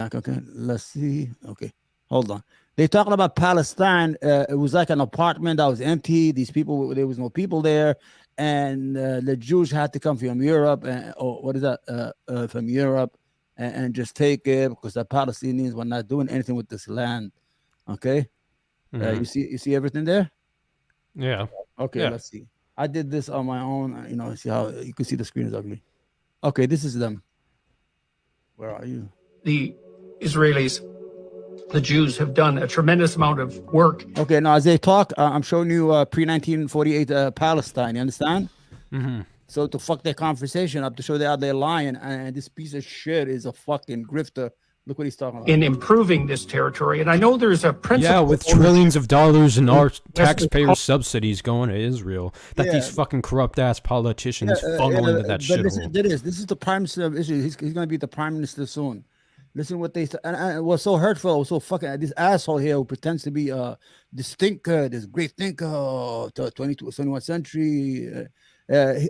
Okay, let's see. Okay, hold on. They talking about Palestine. It was like an apartment that was empty. These people, there was no people there, and the Jews had to come from Europe, or what is that? From Europe, and just take it because the Palestinians were not doing anything with this land. Okay, Hmm. you see everything there. Yeah. Okay, Yeah. let's see. I did this on my own. See how you can see the screen is ugly. Okay, this is them. Where are you? The Israelis, the Jews, have done a tremendous amount of work. Okay, now as they talk, I'm showing you pre 1948 Palestine. You understand? Hmm. So to fuck their conversation up to show they're lying, and this piece of shit is a fucking grifter. Look what he's talking about. In improving this territory. And I know there's a Yeah, principle with of ownership trillions of dollars in in our Western taxpayer culture. subsidies going to Israel that Yeah, these fucking corrupt ass yeah, politicians funnel into that but listen shithole. to this. This is the prime minister of Israel. He's going to be the prime minister soon. Listen what they said. And it was so hurtful. It was so fucking this asshole here who pretends to be this thinker, this great thinker of the 21st century.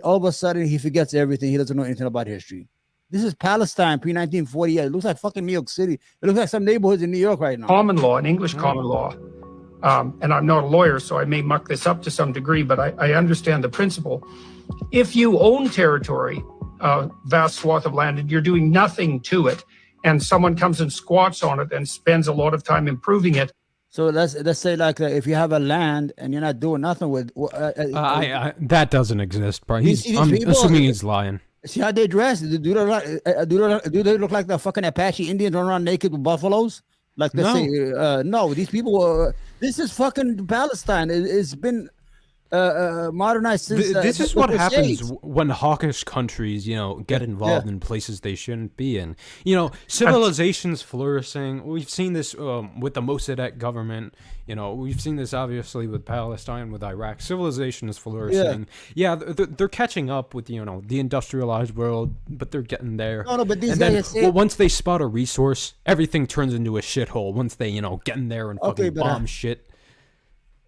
All of a sudden, he forgets everything. He doesn't know anything about history. This is Palestine pre 1948. It looks like fucking New York City. It looks like some neighborhoods in New York right now. Common law and English Yeah. common law. And I'm not a lawyer, so I may muck this up to some degree, but I understand the principle. If you own territory, a vast swath of land, and you're doing nothing to it, and someone comes and squats on it and spends a lot of time improving it, So let's say like if you have a land and you're not doing nothing with, I that doesn't exist, bro. you see these I'm people. assuming he's lying. See how they dress? Do they look like the fucking Apache Indians run around naked with buffaloes? Like they say, No. no, these people. This is fucking Palestine. It's been modernized since This the is what happens Crusades. when hawkish countries, get Yeah. involved in places they shouldn't be in. Civilization's flourishing. We've seen this with the Mossadegh government. We've seen this obviously with Palestine, with Iraq. Civilization is Yeah. flourishing. Yeah, they're catching up with the industrialized world, but they're getting there. No, but these And then, guys say once they spot a resource, everything turns into a shithole. Once they get in there and okay, fucking but bomb shit.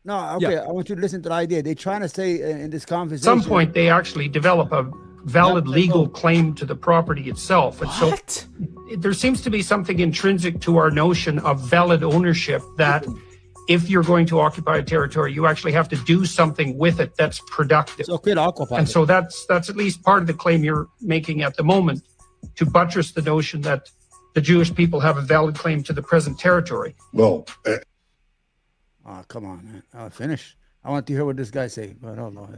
no, Yeah. okay. I want you to listen to the idea. They're trying to say in this at some conversation. point they actually develop a valid Yeah, legal claim to the property itself. And so What? there seems to be something intrinsic to our notion of valid ownership that if you're going to occupy a territory, you actually have to do something with it that's productive. It's okay to occupy And it. so that's at least part of the claim you're making at the moment, to buttress the notion that the Jewish people have a valid claim to the present territory. Well, Oh, come on, man. I'll finish. I want to hear what this guy say, but I don't know.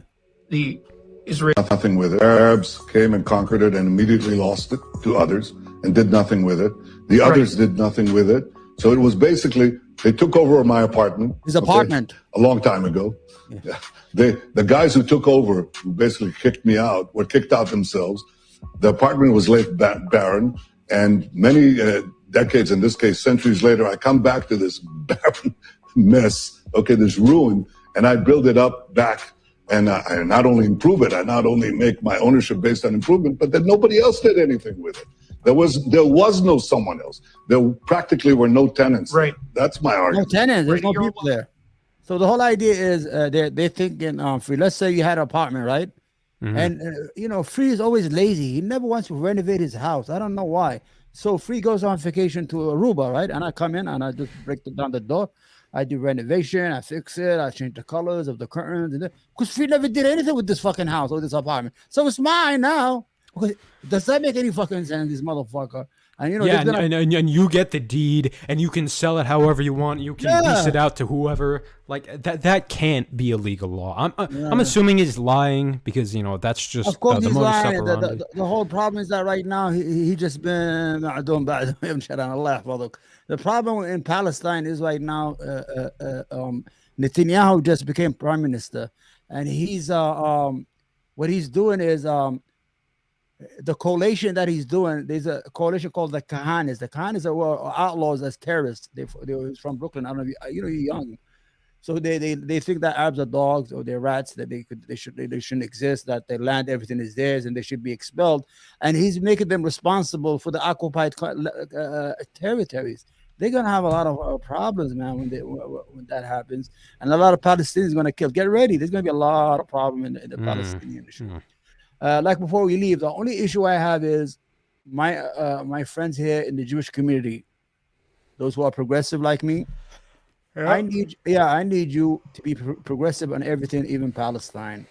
The Israeli nothing with it. Arabs came and conquered it and immediately lost it to others and did nothing with it. The others did nothing with it. So it was basically, they took over my apartment. His apartment. A long time ago. Yeah. The guys who took over, who basically kicked me out, were kicked out themselves. The apartment was left barren, and many decades, in this case centuries later, I come back to this barren mess, this ruin, and I build it up back, and I not only improve it, I not only make my ownership based on improvement, but then nobody else did anything with it. There was no someone else. There practically were no tenants. Right. That's my No argument. tenants. There's no You're people there. So the whole idea is they're thinking free. Let's say you had an apartment, right? And Free is always lazy. He never wants to renovate his house. I don't know why. So Free goes on vacation to Aruba, right? And I come in and I just break down the door. I do renovation. I fix it. I change the colors of the curtains. Because Free never did anything with this fucking house or this apartment. So it's mine now. Okay, does that make any fucking sense, this motherfucker? And Yeah, they're gonna- and you get the deed, and you can sell it however you want. You can lease it out to whoever. Like that can't be a legal law. I'm assuming he's lying because that's just Of course, the he's modus lying. operandi. The whole problem is that right now he just been doing bad. I'm trying to laugh. Although the problem in Palestine is right now Netanyahu just became prime minister, and he's what he's doing is the coalition that he's doing. There's a coalition called the Kahanis. The Kahanis are outlaws as terrorists. They were from Brooklyn. I don't know if you're young. So they think that Arabs are dogs or they're rats, that they shouldn't exist, that their land, everything is theirs, and they should be expelled. And he's making them responsible for the occupied territories. They're gonna have a lot of problems, man, when that happens, and a lot of Palestinians are gonna kill. Get ready. There's gonna be a lot of problem in the Palestinian issue. Like before we leave, the only issue I have is my friends here in the Jewish community. those who are progressive like me. I need you to be progressive on everything, even Palestine.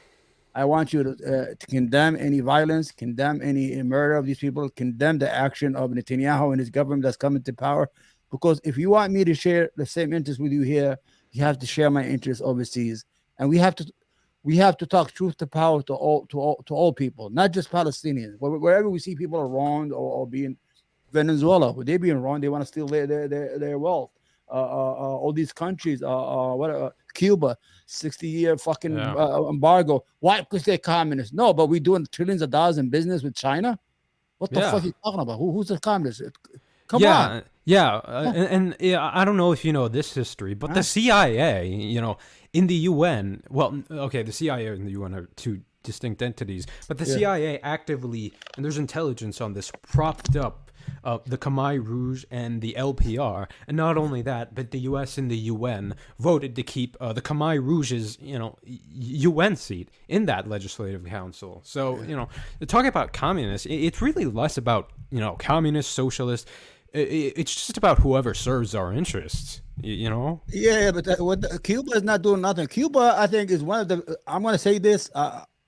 I want you to condemn any violence, condemn any murder of these people, condemn the action of Netanyahu and his government that's coming to power. Because if you want me to share the same interest with you here, you have to share my interests overseas, and we have to talk truth to power to all people, not just Palestinians. Wherever we see people are wronged or being Venezuela, they being wrong, they want to steal their wealth. All these countries, Cuba, 60-year fucking Yeah. embargo. Why? Because they're communists. No, but we're doing trillions of dollars in business with China. What the fuck are you talking about? Who's the communist? Come on. Yeah, and yeah, I don't know if you know this history, but the CIA, in the UN, well, okay, the CIA and the UN are two distinct entities, but the CIA actively, and there's intelligence on this, propped up the Khmer Rouge and the LPR, and not only that, but the U.S. and the UN voted to keep the Khmer Rouge's, UN seat in that legislative council. So, talking about communists, it's really less about, communist, socialist. It's just about whoever serves our interests, Yeah, but Cuba is not doing nothing. Cuba, I think, is one of the. I'm going to say this.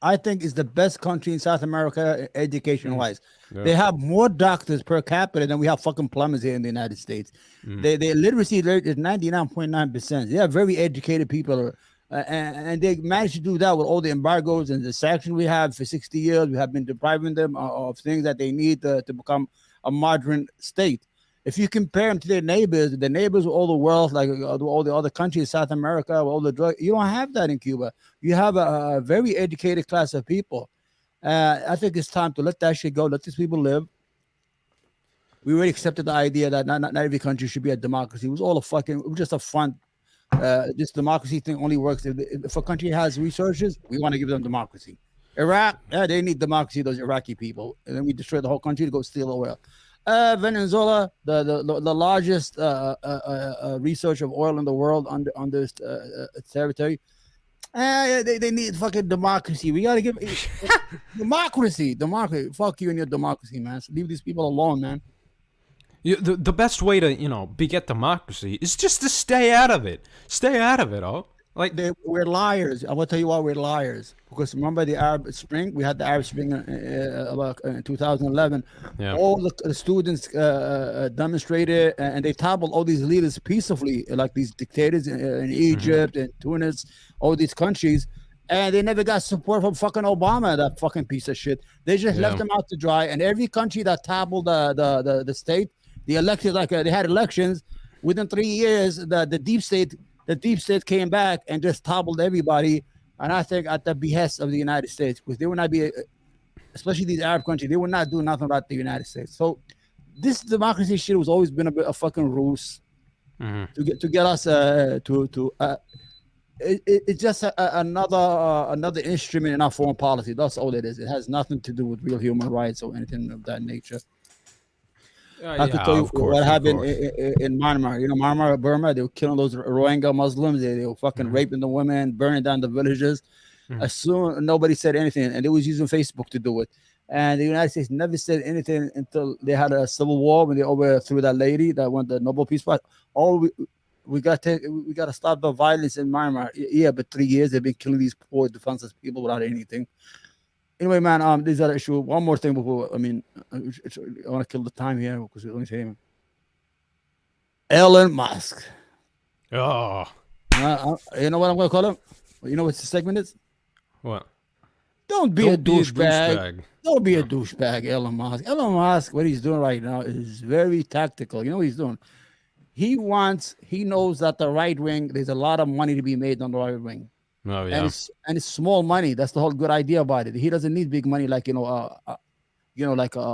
I think is the best country in South America education-wise. Yeah. They have more doctors per capita than we have fucking plumbers here in the United States. Their literacy rate is 99.9%. They are very educated people, and they managed to do that with all the embargoes and the sanctions we have for 60 years. We have been depriving them of things that they need to become a modern state. If you compare them to their neighbors with all the wealth, like all the other countries in South America, with all the drugs, you don't have that in Cuba. You have a very educated class of people. I think it's time to let that shit go. Let these people live. We already accepted the idea that not every country should be a democracy. It was just a front. This democracy thing only works if a country has resources. We want to give them democracy. Iraq, they need democracy. Those Iraqi people, and then we destroy the whole country to go steal oil. Venezuela, the largest research of oil in the world on this territory. They need fucking democracy. We gotta give democracy. Fuck you and your democracy, man. So leave these people alone, man. The best way to beget democracy is just to stay out of it. Stay out of it, all. Like we're liars. I will tell you why we're liars. Because remember the Arab Spring? We had the Arab Spring in 2011. Yeah. All the students demonstrated, and they toppled all these leaders peacefully, like these dictators in Egypt and Tunis, all these countries. And they never got support from fucking Obama, that fucking piece of shit. They just left them out to dry. And every country that toppled the state, they elected, they had elections. Within 3 years, the deep state came back and just toppled everybody, and I think at the behest of the United States, because they would not be, especially these Arab countries, they would not do nothing about the United States. So this democracy shit has always been a fucking ruse to get us it's just another instrument in our foreign policy. That's all it is. It has nothing to do with real human rights or anything of that nature. I could tell you what happened in Myanmar. Myanmar, Burma, they were killing those Rohingya Muslims. They were fucking raping the women, burning down the villages. As soon nobody said anything, and they was using Facebook to do it. And the United States never said anything until they had a civil war when they overthrew that lady that won the Nobel Peace Prize. We got to stop the violence in Myanmar. Yeah, but 3 years they've been killing these poor defenseless people without anything. Anyway, man, these are issue. One more thing before, I want to kill the time here because let me say, Elon Musk. Oh. You know what I'm going to call him? You know what the segment is? What? Don't be a douchebag. Don't be a douchebag, Elon Musk. Elon Musk, what he's doing right now is very tactical. You know what he's doing? He knows that the right wing, there's a lot of money to be made on the right wing. Oh, yeah. And it's small money. That's the whole good idea about it. He doesn't need big money like, like